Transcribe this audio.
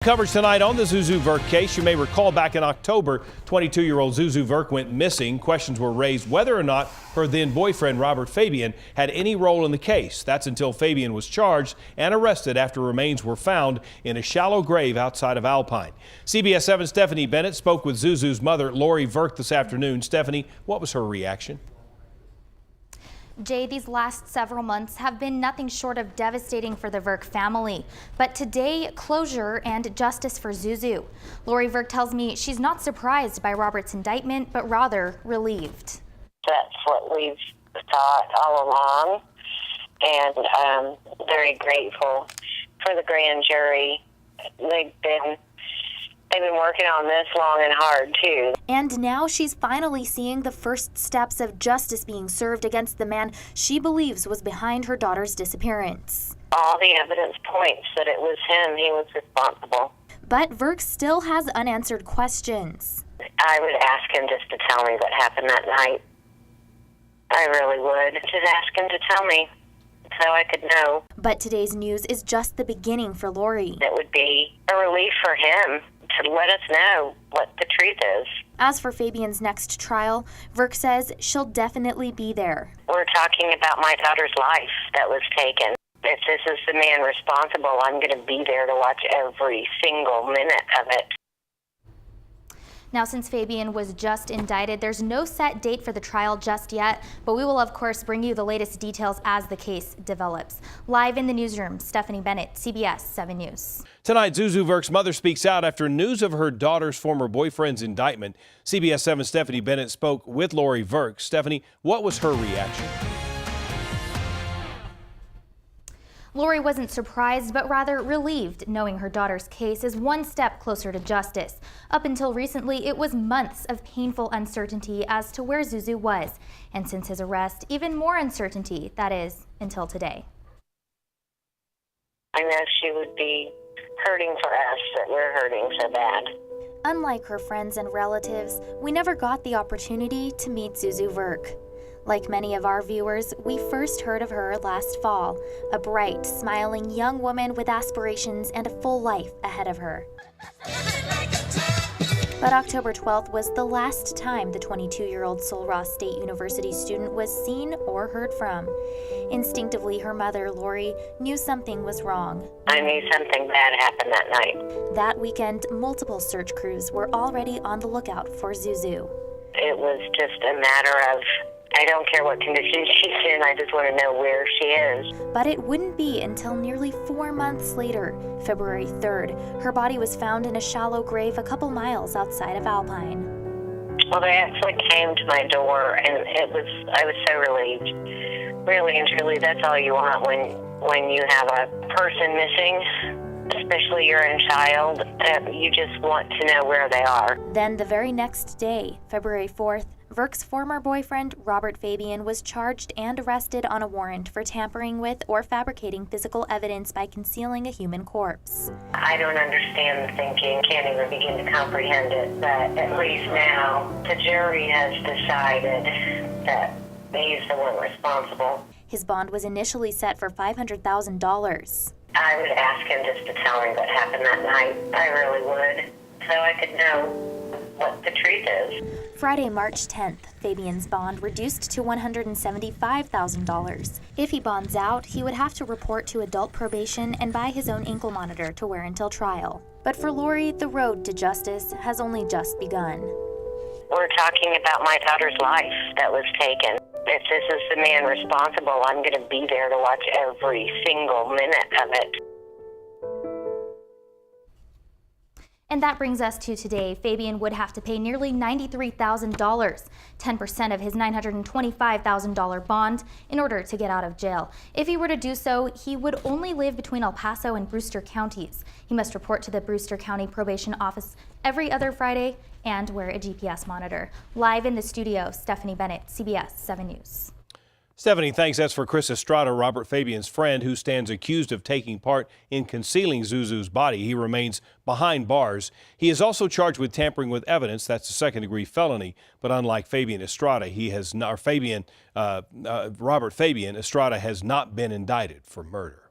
Coverage tonight on the Zuzu Verk case. You may recall back in October, 22-year-old Zuzu Verk went missing. Questions were raised whether or not her then boyfriend, Robert Fabian, had any role in the case. That's until Fabian was charged and arrested after remains were found in a shallow grave outside of Alpine. CBS 7's Stephanie Bennett spoke with Zuzu's mother, Lori Verk, this afternoon. Stephanie, what was her reaction? Jay, these last several months have been nothing short of devastating for the Verk family. But today, closure and justice for Zuzu. Lori Verk tells me she's not surprised by Robert's indictment, but rather relieved. That's what we've thought all along, and I'm very grateful for the grand jury. They've been working on this long and hard, too. And now she's finally seeing the first steps of justice being served against the man she believes was behind her daughter's disappearance. All the evidence points that it was him. He was responsible. But Verk still has unanswered questions. I would ask him just to tell me what happened that night. I really would. Just ask him to tell me so I could know. But today's news is just the beginning for Lori. It would be a relief for him to let us know what the truth is. As for Fabian's next trial, Verk says she'll definitely be there. We're talking about my daughter's life that was taken. If this is the man responsible, I'm going to be there to watch every single minute of it. Now, since Fabian was just indicted, there's no set date for the trial just yet, but we will, of course, bring you the latest details as the case develops. Live in the newsroom, Stephanie Bennett, CBS 7 News. Tonight, Zuzu Verk's mother speaks out after news of her daughter's former boyfriend's indictment. CBS 7's Stephanie Bennett spoke with Lori Verk. Stephanie, what was her reaction? Lori wasn't surprised, but rather relieved, knowing her daughter's case is one step closer to justice. Up until recently, it was months of painful uncertainty as to where Zuzu was. And since his arrest, even more uncertainty, that is, until today. I know she would be hurting for us that we're hurting so bad. Unlike her friends and relatives, we never got the opportunity to meet Zuzu Verk. Like many of our viewers, we first heard of her last fall, a bright, smiling young woman with aspirations and a full life ahead of her. But October 12th was the last time the 22-year-old Sul Ross State University student was seen or heard from. Instinctively, her mother, Lori, knew something was wrong. I knew something bad happened that night. That weekend, multiple search crews were already on the lookout for Zuzu. It was just a matter of, I don't care what condition she's in, I just want to know where she is. But it wouldn't be until nearly 4 months later, February 3rd, her body was found in a shallow grave a couple miles outside of Alpine. Well, they actually came to my door, and I was so relieved. Really and truly, that's all you want when you have a person missing, especially your own child. You just want to know where they are. Then the very next day, February 4th, Verk's former boyfriend, Robert Fabian, was charged and arrested on a warrant for tampering with or fabricating physical evidence by concealing a human corpse. I don't understand the thinking, can't even begin to comprehend it, but at least now the jury has decided that he's the one responsible. His bond was initially set for $500,000. I would ask him just to tell me what happened that night. I really would, so I could know what the truth is. Friday, March 10th, Fabian's bond reduced to $175,000. If he bonds out, he would have to report to adult probation and buy his own ankle monitor to wear until trial. But for Lori, the road to justice has only just begun. We're talking about my daughter's life that was taken. If this is the man responsible, I'm going to be there to watch every single minute of it. And that brings us to today. Fabian would have to pay nearly $93,000, 10% of his $925,000 bond, in order to get out of jail. If he were to do so, he would only live between El Paso and Brewster counties. He must report to the Brewster County Probation Office every other Friday and wear a GPS monitor. Live in the studio, Stephanie Bennett, CBS 7 News. Stephanie, thanks. That's for Chris Estrada, Robert Fabian's friend, who stands accused of taking part in concealing Zuzu's body. He remains behind bars. He is also charged with tampering with evidence. That's a second-degree felony. But unlike Fabian Estrada, Robert Fabian, Estrada has not been indicted for murder.